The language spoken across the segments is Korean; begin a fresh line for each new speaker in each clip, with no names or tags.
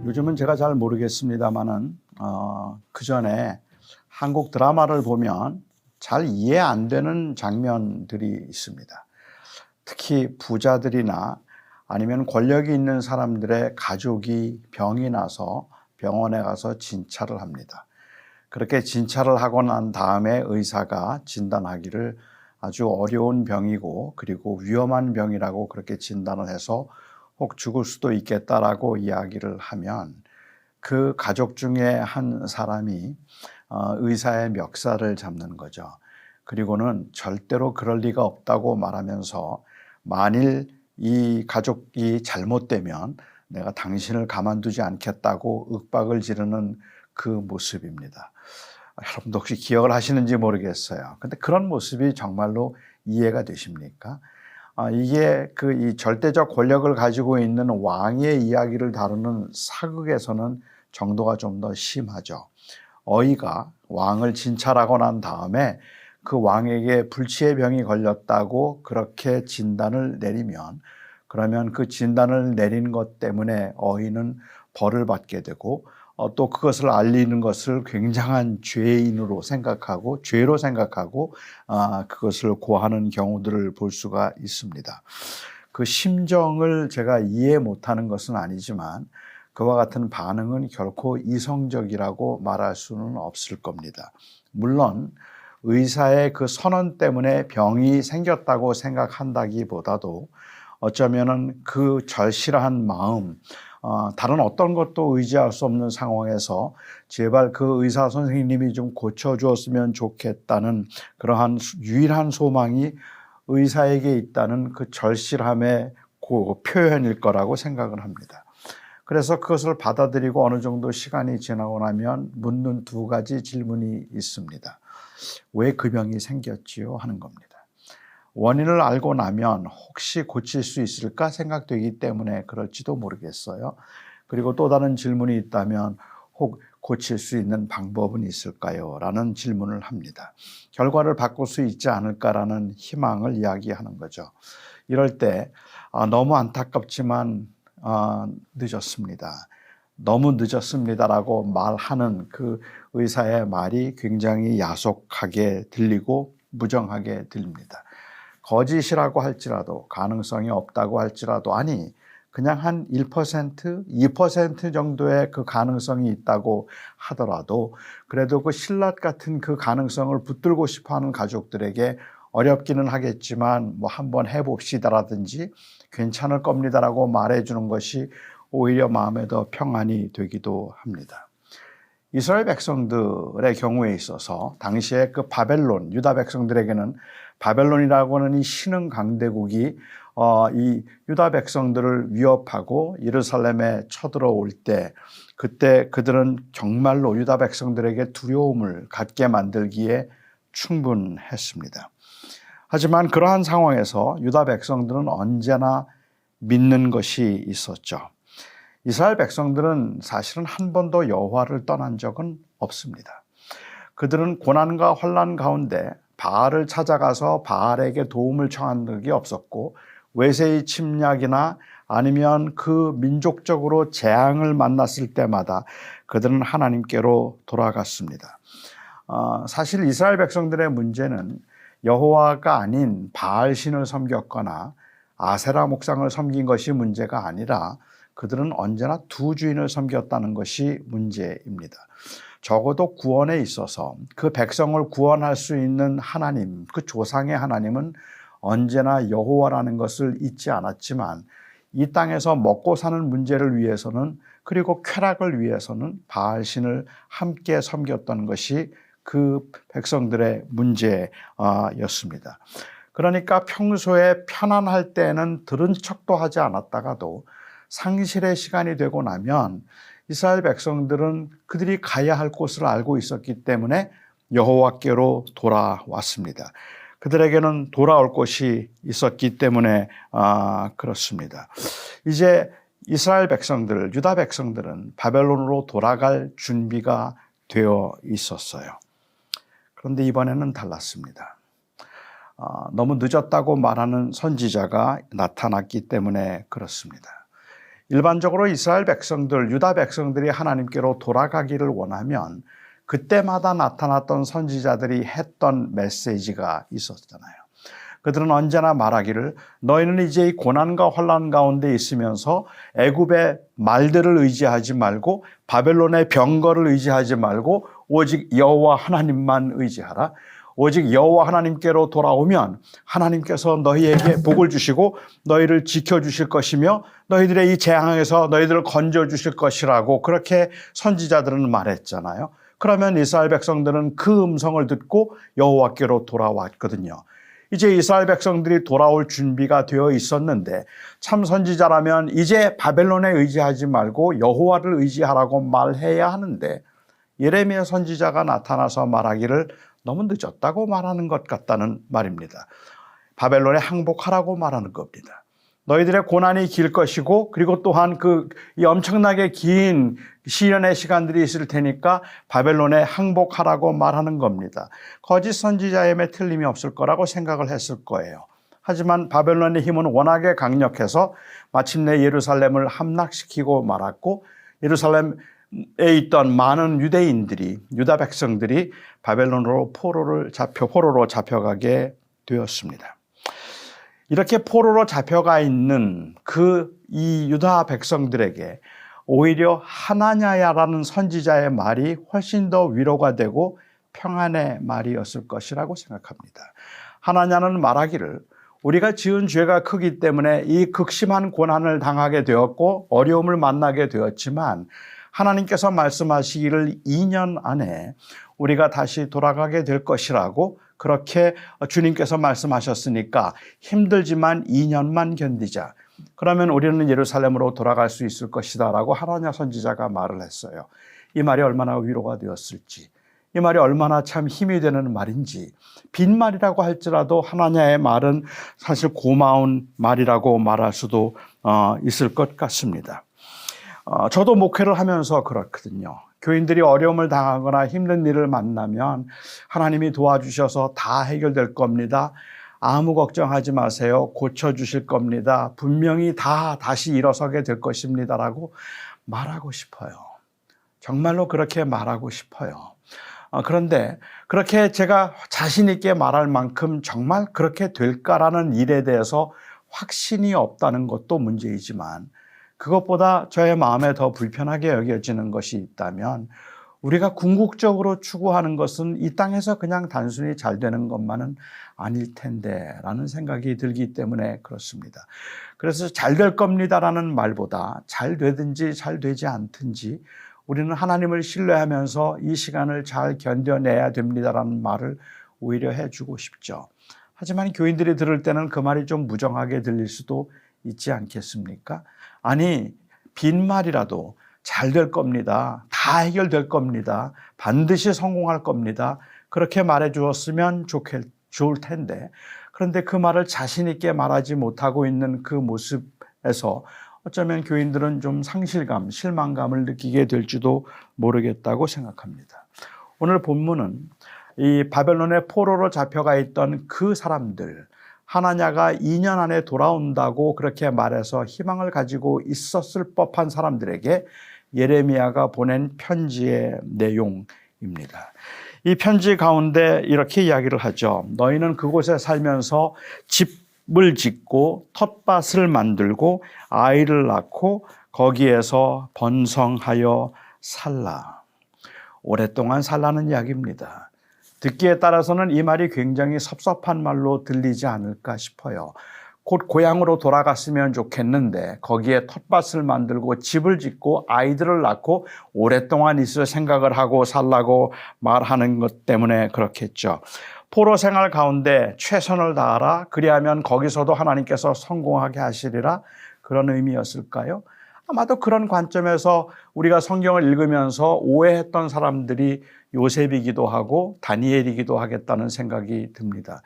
요즘은 제가 잘 모르겠습니다만은 그 전에 한국 드라마를 보면 잘 이해 안 되는 장면들이 있습니다. 특히 부자들이나 아니면 권력이 있는 사람들의 가족이 병이 나서 병원에 가서 진찰을 합니다. 그렇게 진찰을 하고 난 다음에 의사가 진단하기를 아주 어려운 병이고 그리고 위험한 병이라고 그렇게 진단을 해서 혹 죽을 수도 있겠다라고 이야기를 하면 그 가족 중에 한 사람이 의사의 멱살을 잡는 거죠. 그리고는 절대로 그럴 리가 없다고 말하면서 만일 이 가족이 잘못되면 내가 당신을 가만두지 않겠다고 윽박을 지르는 그 모습입니다. 여러분도 혹시 기억을 하시는지 모르겠어요. 근데 그런 모습이 정말로 이해가 되십니까? 이게 이 절대적 권력을 가지고 있는 왕의 이야기를 다루는 사극에서는 정도가 좀 더 심하죠. 어이가 왕을 진찰하고 난 다음에 그 왕에게 불치의 병이 걸렸다고 그렇게 진단을 내리면 그러면 그 진단을 내린 것 때문에 어이는 벌을 받게 되고 또 그것을 알리는 것을 굉장한 죄인으로 생각하고 죄로 생각하고 그것을 고하는 경우들을 볼 수가 있습니다. 그 심정을 제가 이해 못하는 것은 아니지만 그와 같은 반응은 결코 이성적이라고 말할 수는 없을 겁니다. 물론 의사의 그 선언 때문에 병이 생겼다고 생각한다기보다도 어쩌면은 그 절실한 마음, 다른 어떤 것도 의지할 수 없는 상황에서 제발 그 의사 선생님이 좀 고쳐주었으면 좋겠다는 그러한 유일한 소망이 의사에게 있다는 그 절실함의 그 표현일 거라고 생각을 합니다. 그래서 그것을 받아들이고 어느 정도 시간이 지나고 나면 묻는 두 가지 질문이 있습니다. 왜 그 병이 생겼지요? 하는 겁니다. 원인을 알고 나면 혹시 고칠 수 있을까 생각되기 때문에 그럴지도 모르겠어요. 그리고 또 다른 질문이 있다면 혹 고칠 수 있는 방법은 있을까요? 라는 질문을 합니다. 결과를 바꿀 수 있지 않을까라는 희망을 이야기하는 거죠. 이럴 때 너무 안타깝지만 늦었습니다. 너무 늦었습니다라고 말하는 그 의사의 말이 굉장히 야속하게 들리고 무정하게 들립니다. 거짓이라고 할지라도 가능성이 없다고 할지라도 아니 그냥 한 1%, 2% 정도의 그 가능성이 있다고 하더라도 그래도 그 신라 같은 그 가능성을 붙들고 싶어하는 가족들에게 어렵기는 하겠지만 뭐 한번 해봅시다라든지 괜찮을 겁니다라고 말해주는 것이 오히려 마음에 더 평안이 되기도 합니다. 이스라엘 백성들의 경우에 있어서 당시에 그 바벨론, 유다 백성들에게는 바벨론이라고 하는 이 신흥 강대국이 이 유다 백성들을 위협하고 예루살렘에 쳐들어올 때 그때 그들은 정말로 유다 백성들에게 두려움을 갖게 만들기에 충분했습니다. 하지만 그러한 상황에서 유다 백성들은 언제나 믿는 것이 있었죠. 이스라엘 백성들은 사실은 한 번도 여호와를 떠난 적은 없습니다. 그들은 고난과 환난 가운데 바알을 찾아가서 바알에게 도움을 청한 적이 없었고 외세의 침략이나 아니면 그 민족적으로 재앙을 만났을 때마다 그들은 하나님께로 돌아갔습니다. 사실 이스라엘 백성들의 문제는 여호와가 아닌 바알 신을 섬겼거나 아세라 목상을 섬긴 것이 문제가 아니라 그들은 언제나 두 주인을 섬겼다는 것이 문제입니다. 적어도 구원에 있어서 그 백성을 구원할 수 있는 하나님, 그 조상의 하나님은 언제나 여호와라는 것을 잊지 않았지만 이 땅에서 먹고 사는 문제를 위해서는 그리고 쾌락을 위해서는 바알신을 함께 섬겼던 것이 그 백성들의 문제였습니다. 그러니까 평소에 편안할 때는 들은 척도 하지 않았다가도 상실의 시간이 되고 나면 이스라엘 백성들은 그들이 가야 할 곳을 알고 있었기 때문에 여호와께로 돌아왔습니다. 그들에게는 돌아올 곳이 있었기 때문에 그렇습니다. 이제 이스라엘 백성들, 유다 백성들은 바벨론으로 돌아갈 준비가 되어 있었어요. 그런데 이번에는 달랐습니다. 너무 늦었다고 말하는 선지자가 나타났기 때문에 그렇습니다. 일반적으로 이스라엘 백성들, 유다 백성들이 하나님께로 돌아가기를 원하면 그때마다 나타났던 선지자들이 했던 메시지가 있었잖아요. 그들은 언제나 말하기를 너희는 이제 이 고난과 환난 가운데 있으면서 애굽의 말들을 의지하지 말고 바벨론의 병거를 의지하지 말고 오직 여호와 하나님만 의지하라. 오직 여호와 하나님께로 돌아오면 하나님께서 너희에게 복을 주시고 너희를 지켜주실 것이며 너희들의 이 재앙에서 너희들을 건져주실 것이라고 그렇게 선지자들은 말했잖아요. 그러면 이스라엘 백성들은 그 음성을 듣고 여호와께로 돌아왔거든요. 이제 이스라엘 백성들이 돌아올 준비가 되어 있었는데 참 선지자라면 이제 바벨론에 의지하지 말고 여호와를 의지하라고 말해야 하는데 예레미야 선지자가 나타나서 말하기를 너무 늦었다고 말하는 것 같다는 말입니다. 바벨론에 항복하라고 말하는 겁니다. 너희들의 고난이 길 것이고 그리고 또한 이 엄청나게 긴 시련의 시간들이 있을 테니까 바벨론에 항복하라고 말하는 겁니다. 거짓 선지자임에 틀림이 없을 거라고 생각을 했을 거예요. 하지만 바벨론의 힘은 워낙에 강력해서 마침내 예루살렘을 함락시키고 말았고 예루살렘에 있던 많은 유대인들이 유다 백성들이 바벨론으로 포로로 잡혀가게 되었습니다. 이렇게 포로로 잡혀가 있는 이 유다 백성들에게 오히려 하나냐야라는 선지자의 말이 훨씬 더 위로가 되고 평안의 말이었을 것이라고 생각합니다. 하나냐는 말하기를 우리가 지은 죄가 크기 때문에 이 극심한 고난을 당하게 되었고 어려움을 만나게 되었지만 하나님께서 말씀하시기를 2년 안에 우리가 다시 돌아가게 될 것이라고 그렇게 주님께서 말씀하셨으니까 힘들지만 2년만 견디자. 그러면 우리는 예루살렘으로 돌아갈 수 있을 것이다 라고 하나냐 선지자가 말을 했어요. 이 말이 얼마나 위로가 되었을지, 이 말이 얼마나 참 힘이 되는 말인지, 빈말이라고 할지라도 하나냐의 말은 사실 고마운 말이라고 말할 수도 있을 것 같습니다. 저도 목회를 하면서 그렇거든요. 교인들이 어려움을 당하거나 힘든 일을 만나면 하나님이 도와주셔서 다 해결될 겁니다. 아무 걱정하지 마세요. 고쳐주실 겁니다. 분명히 다시 일어서게 될 것입니다. 라고 말하고 싶어요. 정말로 그렇게 말하고 싶어요. 그런데 그렇게 제가 자신 있게 말할 만큼 정말 그렇게 될까라는 일에 대해서 확신이 없다는 것도 문제이지만 그것보다 저의 마음에 더 불편하게 여겨지는 것이 있다면 우리가 궁극적으로 추구하는 것은 이 땅에서 그냥 단순히 잘 되는 것만은 아닐 텐데 라는 생각이 들기 때문에 그렇습니다. 그래서 잘 될 겁니다라는 말보다 잘 되든지 잘 되지 않든지 우리는 하나님을 신뢰하면서 이 시간을 잘 견뎌내야 됩니다라는 말을 오히려 해주고 싶죠. 하지만 교인들이 들을 때는 그 말이 좀 무정하게 들릴 수도 있지 않겠습니까? 아니, 빈말이라도 잘 될 겁니다. 다 해결될 겁니다. 반드시 성공할 겁니다. 그렇게 말해 주었으면 좋을 텐데 그런데 그 말을 자신 있게 말하지 못하고 있는 그 모습에서 어쩌면 교인들은 좀 상실감, 실망감을 느끼게 될지도 모르겠다고 생각합니다. 오늘 본문은 이 바벨론의 포로로 잡혀가 있던 그 사람들 하나냐가 2년 안에 돌아온다고 그렇게 말해서 희망을 가지고 있었을 법한 사람들에게 예레미야가 보낸 편지의 내용입니다. 이 편지 가운데 이렇게 이야기를 하죠. 너희는 그곳에 살면서 집을 짓고 텃밭을 만들고 아이를 낳고 거기에서 번성하여 살라. 오랫동안 살라는 이야기입니다. 듣기에 따라서는 이 말이 굉장히 섭섭한 말로 들리지 않을까 싶어요. 곧 고향으로 돌아갔으면 좋겠는데 거기에 텃밭을 만들고 집을 짓고 아이들을 낳고 오랫동안 있을 생각을 하고 살라고 말하는 것 때문에 그렇겠죠. 포로 생활 가운데 최선을 다하라. 그리하면 거기서도 하나님께서 성공하게 하시리라. 그런 의미였을까요? 아마도 그런 관점에서 우리가 성경을 읽으면서 오해했던 사람들이 요셉이기도 하고 다니엘이기도 하겠다는 생각이 듭니다.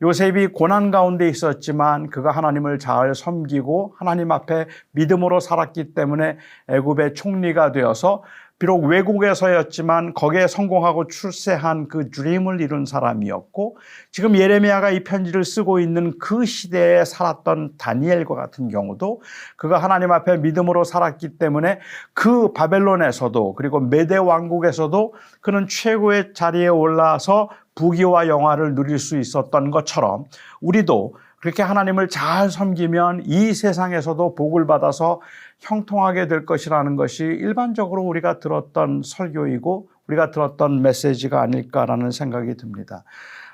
요셉이 고난 가운데 있었지만 그가 하나님을 잘 섬기고 하나님 앞에 믿음으로 살았기 때문에 애굽의 총리가 되어서 비록 외국에서였지만 거기에 성공하고 출세한 그 드림을 이룬 사람이었고, 지금 예레미야가 이 편지를 쓰고 있는 그 시대에 살았던 다니엘과 같은 경우도 그가 하나님 앞에 믿음으로 살았기 때문에 그 바벨론에서도 그리고 메대 왕국에서도 그는 최고의 자리에 올라서 부귀와 영화를 누릴 수 있었던 것처럼, 우리도 그렇게 하나님을 잘 섬기면 이 세상에서도 복을 받아서 형통하게 될 것이라는 것이 일반적으로 우리가 들었던 설교이고 우리가 들었던 메시지가 아닐까라는 생각이 듭니다.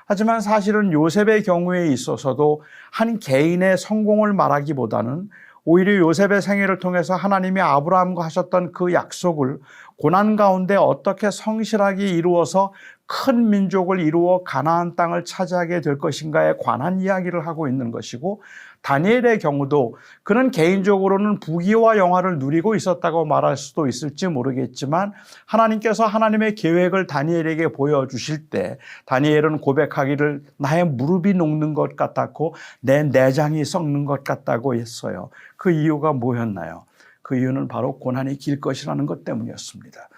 하지만 사실은 요셉의 경우에 있어서도 한 개인의 성공을 말하기보다는 오히려 요셉의 생애를 통해서 하나님이 아브라함과 하셨던 그 약속을 고난 가운데 어떻게 성실하게 이루어서 큰 민족을 이루어 가나안 땅을 차지하게 될 것인가에 관한 이야기를 하고 있는 것이고, 다니엘의 경우도 그는 개인적으로는 부귀와 영화를 누리고 있었다고 말할 수도 있을지 모르겠지만, 하나님께서 하나님의 계획을 다니엘에게 보여주실 때 다니엘은 고백하기를 나의 무릎이 녹는 것 같았고 내 내장이 썩는 것 같다고 했어요. 그 이유가 뭐였나요? 그 이유는 바로 고난이 길 것이라는 것 때문이었습니다.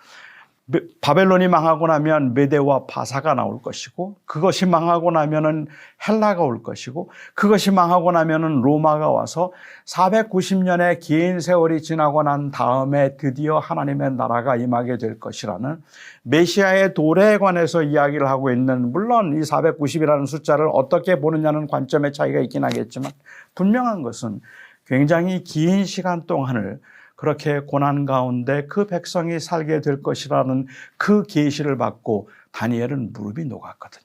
바벨론이 망하고 나면 메대와 바사가 나올 것이고, 그것이 망하고 나면은 헬라가 올 것이고, 그것이 망하고 나면은 로마가 와서 490년의 긴 세월이 지나고 난 다음에 드디어 하나님의 나라가 임하게 될 것이라는 메시아의 도래에 관해서 이야기를 하고 있는, 물론 이 490이라는 숫자를 어떻게 보느냐는 관점의 차이가 있긴 하겠지만 분명한 것은 굉장히 긴 시간 동안을 그렇게 고난 가운데 그 백성이 살게 될 것이라는 그 계시를 받고 다니엘은 무릎이 녹았거든요.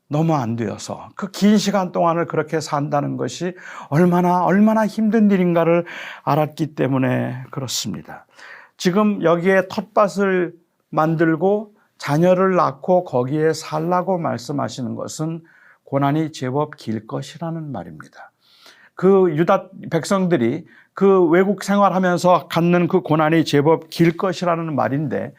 너무 안 되어서 그 긴 시간 동안을 그렇게 산다는 것이 얼마나 힘든 일인가를 알았기 때문에 그렇습니다. 지금 여기에 텃밭을 만들고 자녀를 낳고 거기에 살라고 말씀하시는 것은 고난이 제법 길 것이라는 말입니다. 그 유다 백성들이 그 외국 생활하면서 갖는 그 고난이 제법 길 것이라는 말인데,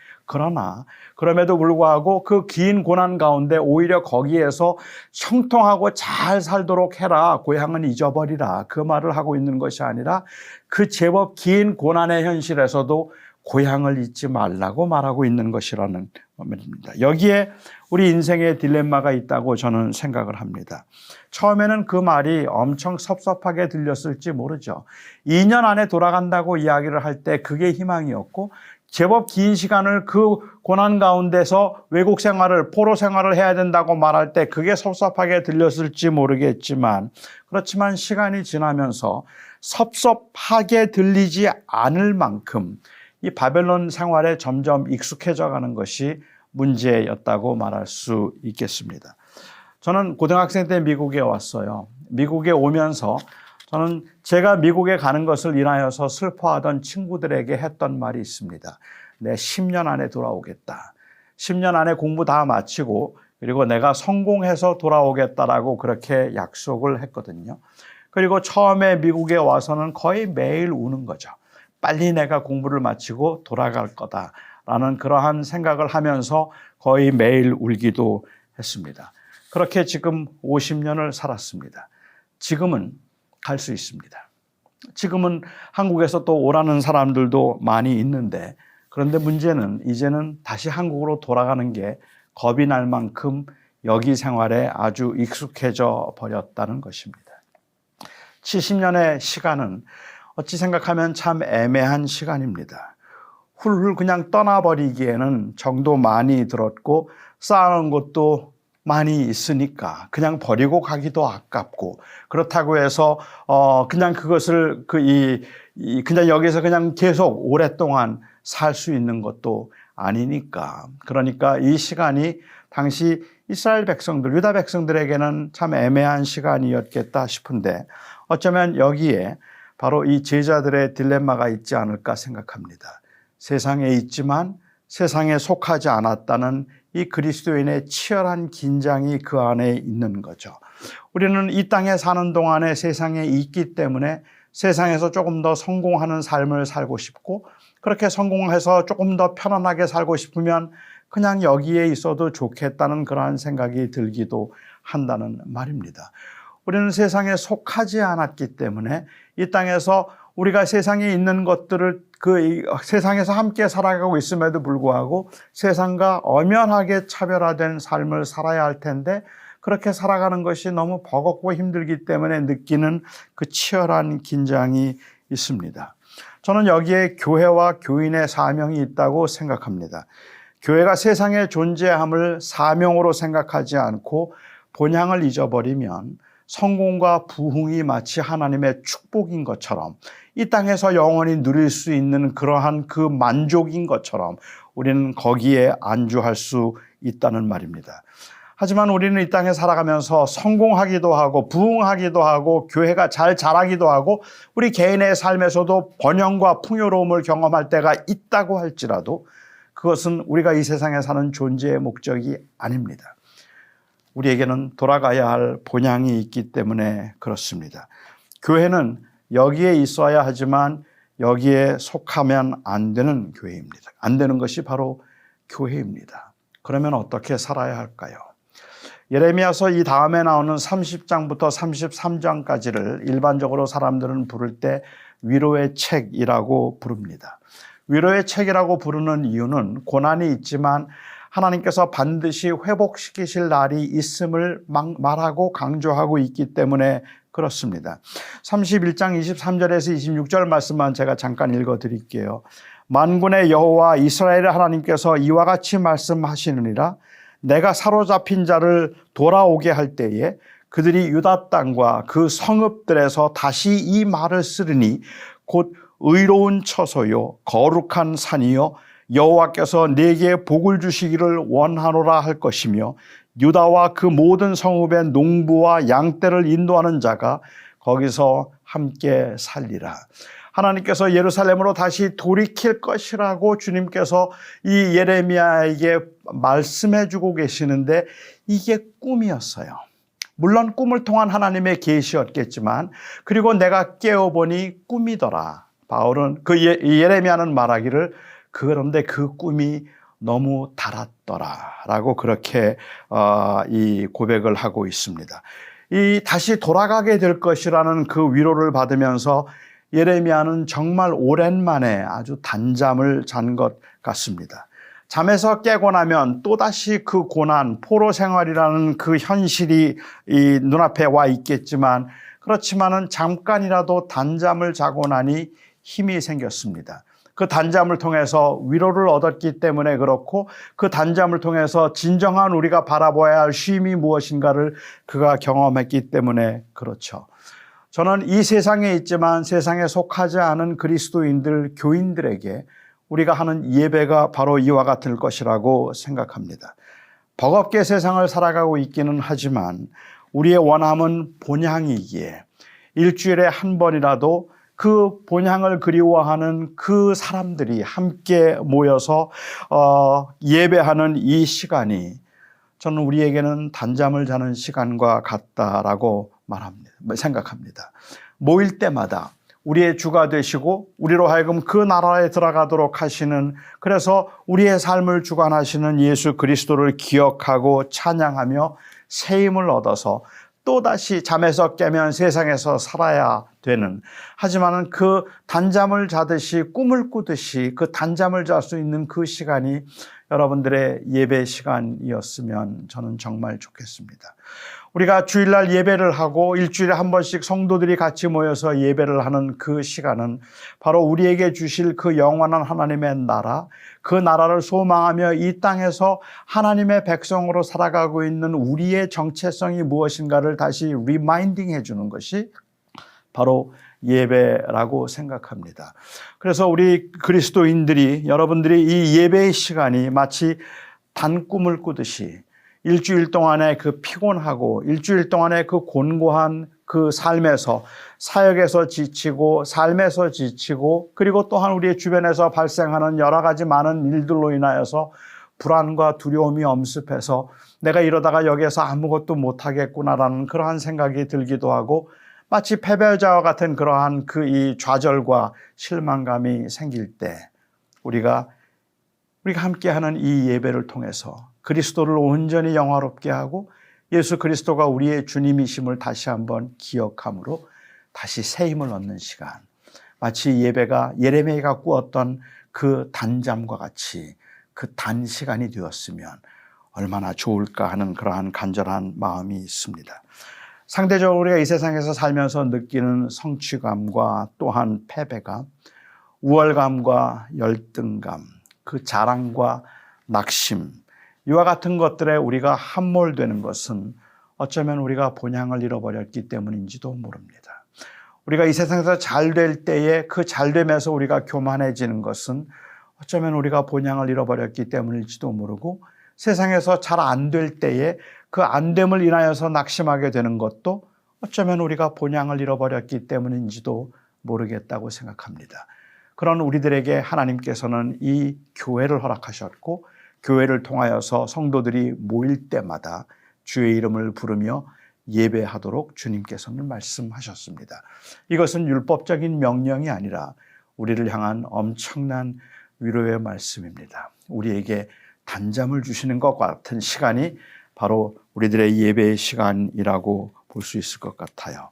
그럼에도 불구하고 그 긴 고난 가운데 오히려 거기에서 형통하고 잘 살도록 해라, 고향은 잊어버리라, 그 말을 하고 있는 것이 아니라 그 제법 긴 고난의 현실에서도 고향을 잊지 말라고 말하고 있는 것이라는 말입니다. 여기에 우리 인생의 딜레마가 있다고 저는 생각을 합니다. 처음에는 그 말이 엄청 섭섭하게 들렸을지 모르죠. 2년 안에 돌아간다고 이야기를 할 때 그게 희망이었고, 제법 긴 시간을 그 고난 가운데서 외국 생활을, 포로 생활을 해야 된다고 말할 때 그게 섭섭하게 들렸을지 모르겠지만, 그렇지만 시간이 지나면서 섭섭하게 들리지 않을 만큼 이 바벨론 생활에 점점 익숙해져 가는 것이 문제였다고 말할 수 있겠습니다. 저는 고등학생 때 미국에 왔어요. 미국에 오면서 저는 제가 미국에 가는 것을 인하여서 슬퍼하던 친구들에게 했던 말이 있습니다. 내 10년 안에 돌아오겠다. 10년 안에 공부 다 마치고 그리고 내가 성공해서 돌아오겠다라고 그렇게 약속을 했거든요. 그리고 처음에 미국에 와서는 거의 매일 우는 거죠. 빨리 내가 공부를 마치고 돌아갈 거다라는 그러한 생각을 하면서 거의 매일 울기도 했습니다. 그렇게 지금 50년을 살았습니다. 지금은 갈 수 있습니다. 지금은 한국에서 또 오라는 사람들도 많이 있는데, 그런데 문제는 이제는 다시 한국으로 돌아가는 게 겁이 날 만큼 여기 생활에 아주 익숙해져 버렸다는 것입니다. 70년의 시간은 어찌 생각하면 참 애매한 시간입니다. 훌훌 그냥 떠나버리기에는 정도 많이 들었고 쌓아놓은 것도 많이 있으니까 그냥 버리고 가기도 아깝고, 그렇다고 해서 그냥 그것을 그냥 여기서 그냥 계속 오랫동안 살 수 있는 것도 아니니까, 그러니까 이 시간이 당시 이스라엘 백성들, 유다 백성들에게는 참 애매한 시간이었겠다 싶은데, 어쩌면 여기에 바로 이 제자들의 딜레마가 있지 않을까 생각합니다. 세상에 있지만 세상에 속하지 않았다는 이 그리스도인의 치열한 긴장이 그 안에 있는 거죠. 우리는 이 땅에 사는 동안에 세상에 있기 때문에 세상에서 조금 더 성공하는 삶을 살고 싶고, 그렇게 성공해서 조금 더 편안하게 살고 싶으면 그냥 여기에 있어도 좋겠다는 그러한 생각이 들기도 한다는 말입니다. 우리는 세상에 속하지 않았기 때문에 이 땅에서 우리가 세상에 있는 것들을 세상에서 함께 살아가고 있음에도 불구하고 세상과 엄연하게 차별화된 삶을 살아야 할 텐데 그렇게 살아가는 것이 너무 버겁고 힘들기 때문에 느끼는 그 치열한 긴장이 있습니다. 저는 여기에 교회와 교인의 사명이 있다고 생각합니다. 교회가 세상에 존재함을 사명으로 생각하지 않고 본향을 잊어버리면 성공과 부흥이 마치 하나님의 축복인 것처럼 이 땅에서 영원히 누릴 수 있는 그러한 그 만족인 것처럼 우리는 거기에 안주할 수 있다는 말입니다. 하지만 우리는 이 땅에 살아가면서 성공하기도 하고 부흥하기도 하고 교회가 잘 자라기도 하고 우리 개인의 삶에서도 번영과 풍요로움을 경험할 때가 있다고 할지라도 그것은 우리가 이 세상에 사는 존재의 목적이 아닙니다. 우리에게는 돌아가야 할 본향이 있기 때문에 그렇습니다. 교회는 여기에 있어야 하지만 여기에 속하면 안 되는 교회입니다. 안 되는 것이 바로 교회입니다. 그러면 어떻게 살아야 할까요? 예레미야서 이 다음에 나오는 30장부터 33장까지를 일반적으로 사람들은 부를 때 위로의 책이라고 부릅니다. 위로의 책이라고 부르는 이유는 고난이 있지만 하나님께서 반드시 회복시키실 날이 있음을 말하고 강조하고 있기 때문에 그렇습니다. 31장 23절에서 26절 말씀만 제가 잠깐 읽어드릴게요. 만군의 여호와 이스라엘의 하나님께서 이와 같이 말씀하시느니라. 내가 사로잡힌 자를 돌아오게 할 때에 그들이 유다 땅과 그 성읍들에서 다시 이 말을 쓰르니 곧 의로운 처소요 거룩한 산이요 여호와께서 내게 복을 주시기를 원하노라 할 것이며 유다와 그 모든 성읍의 농부와 양떼를 인도하는 자가 거기서 함께 살리라. 하나님께서 예루살렘으로 다시 돌이킬 것이라고 주님께서 이 예레미야에게 말씀해 주고 계시는데 이게 꿈이었어요. 물론 꿈을 통한 하나님의 계시였겠지만 그리고 내가 깨어보니 꿈이더라. 바울은 예레미야는 말하기를 그런데 그 꿈이 너무 달았더라라고 그렇게 이 고백을 하고 있습니다. 이 다시 돌아가게 될 것이라는 그 위로를 받으면서 예레미야는 정말 오랜만에 아주 단잠을 잔 것 같습니다. 잠에서 깨고 나면 또다시 그 고난, 포로 생활이라는 그 현실이 이 눈앞에 와 있겠지만 그렇지만은 잠깐이라도 단잠을 자고 나니 힘이 생겼습니다. 그 단잠을 통해서 위로를 얻었기 때문에 그렇고 그 단잠을 통해서 진정한 우리가 바라봐야 할 쉼이 무엇인가를 그가 경험했기 때문에 그렇죠. 저는 이 세상에 있지만 세상에 속하지 않은 그리스도인들, 교인들에게 우리가 하는 예배가 바로 이와 같을 것이라고 생각합니다. 버겁게 세상을 살아가고 있기는 하지만 우리의 원함은 본향이기에 일주일에 한 번이라도 그 본향을 그리워하는 그 사람들이 함께 모여서 예배하는 이 시간이 저는 우리에게는 단잠을 자는 시간과 같다라고 생각합니다. 모일 때마다 우리의 주가 되시고 우리로 하여금 그 나라에 들어가도록 하시는 그래서 우리의 삶을 주관하시는 예수 그리스도를 기억하고 찬양하며 새 힘을 얻어서 또다시 잠에서 깨면 세상에서 살아야 되는 하지만은 그 단잠을 자듯이 꿈을 꾸듯이 그 단잠을 잘 수 있는 그 시간이 여러분들의 예배 시간이었으면 저는 정말 좋겠습니다. 우리가 주일날 예배를 하고 일주일에 한 번씩 성도들이 같이 모여서 예배를 하는 그 시간은 바로 우리에게 주실 그 영원한 하나님의 나라, 그 나라를 소망하며 이 땅에서 하나님의 백성으로 살아가고 있는 우리의 정체성이 무엇인가를 다시 리마인딩 해주는 것이 바로 예배라고 생각합니다. 그래서 우리 그리스도인들이 여러분들이 이 예배의 시간이 마치 단꿈을 꾸듯이 일주일 동안의 그 피곤하고 일주일 동안의 그 곤고한 그 삶에서 사역에서 지치고 삶에서 지치고 그리고 또한 우리의 주변에서 발생하는 여러 가지 많은 일들로 인하여서 불안과 두려움이 엄습해서 내가 이러다가 여기에서 아무것도 못하겠구나라는 그러한 생각이 들기도 하고 마치 패배자와 같은 그러한 그 이 좌절과 실망감이 생길 때 우리가 함께하는 이 예배를 통해서 그리스도를 온전히 영화롭게 하고 예수 그리스도가 우리의 주님이심을 다시 한번 기억함으로 다시 새 힘을 얻는 시간, 마치 예배가 예레미야가 꾸었던 그 단잠과 같이 그 단시간이 되었으면 얼마나 좋을까 하는 그러한 간절한 마음이 있습니다. 상대적으로 우리가 이 세상에서 살면서 느끼는 성취감과 또한 패배감, 우월감과 열등감, 그 자랑과 낙심, 이와 같은 것들에 우리가 함몰되는 것은 어쩌면 우리가 본향을 잃어버렸기 때문인지도 모릅니다. 우리가 이 세상에서 잘 될 때에 그 잘됨에서 우리가 교만해지는 것은 어쩌면 우리가 본향을 잃어버렸기 때문일지도 모르고, 세상에서 잘 안 될 때에 그 안됨을 인하여서 낙심하게 되는 것도 어쩌면 우리가 본향을 잃어버렸기 때문인지도 모르겠다고 생각합니다. 그런 우리들에게 하나님께서는 이 교회를 허락하셨고, 교회를 통하여서 성도들이 모일 때마다 주의 이름을 부르며 예배하도록 주님께서는 말씀하셨습니다. 이것은 율법적인 명령이 아니라 우리를 향한 엄청난 위로의 말씀입니다. 우리에게 단잠을 주시는 것 같은 시간이 바로 우리들의 예배의 시간이라고 볼 수 있을 것 같아요.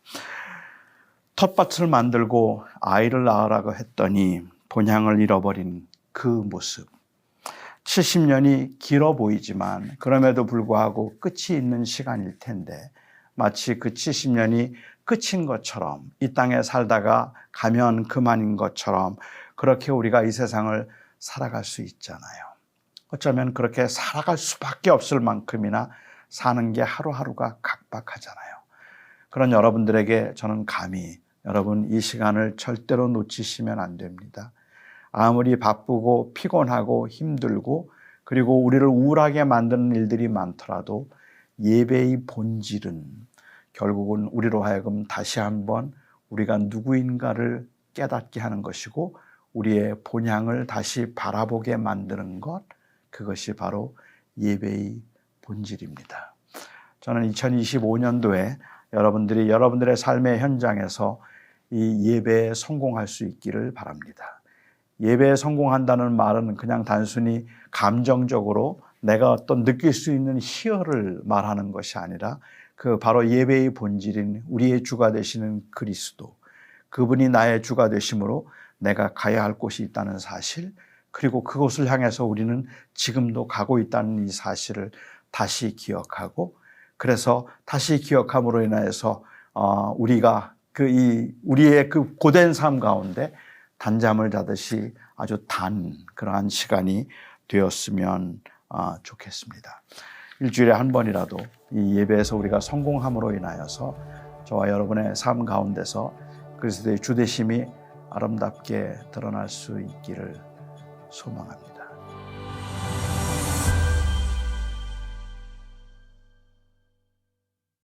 텃밭을 만들고 아이를 낳으라고 했더니 본향을 잃어버린 그 모습, 70년이 길어 보이지만 그럼에도 불구하고 끝이 있는 시간일 텐데, 마치 그 70년이 끝인 것처럼, 이 땅에 살다가 가면 그만인 것처럼 그렇게 우리가 이 세상을 살아갈 수 있잖아요. 어쩌면 그렇게 살아갈 수밖에 없을 만큼이나 사는 게 하루하루가 각박하잖아요. 그런 여러분들에게 저는 감히, 여러분 이 시간을 절대로 놓치시면 안 됩니다. 아무리 바쁘고 피곤하고 힘들고 그리고 우리를 우울하게 만드는 일들이 많더라도 예배의 본질은 결국은 우리로 하여금 다시 한번 우리가 누구인가를 깨닫게 하는 것이고, 우리의 본향을 다시 바라보게 만드는 것, 그것이 바로 예배의 본질입니다. 저는 2025년도에 여러분들이 여러분들의 삶의 현장에서 이 예배에 성공할 수 있기를 바랍니다. 예배에 성공한다는 말은 그냥 단순히 감정적으로 내가 어떤 느낄 수 있는 희열을 말하는 것이 아니라, 그 바로 예배의 본질인 우리의 주가 되시는 그리스도, 그분이 나의 주가 되심으로 내가 가야 할 곳이 있다는 사실, 그리고 그곳을 향해서 우리는 지금도 가고 있다는 이 사실을 다시 기억하고, 그래서 다시 기억함으로 인하여서 우리가 우리의 그 고된 삶 가운데 단잠을 자듯이 아주 그러한 시간이 되었으면 좋겠습니다. 일주일에 한 번이라도 이 예배에서 우리가 성공함으로 인하여서 저와 여러분의 삶 가운데서 그리스도의 주되심이 아름답게 드러날 수 있기를 소망합니다.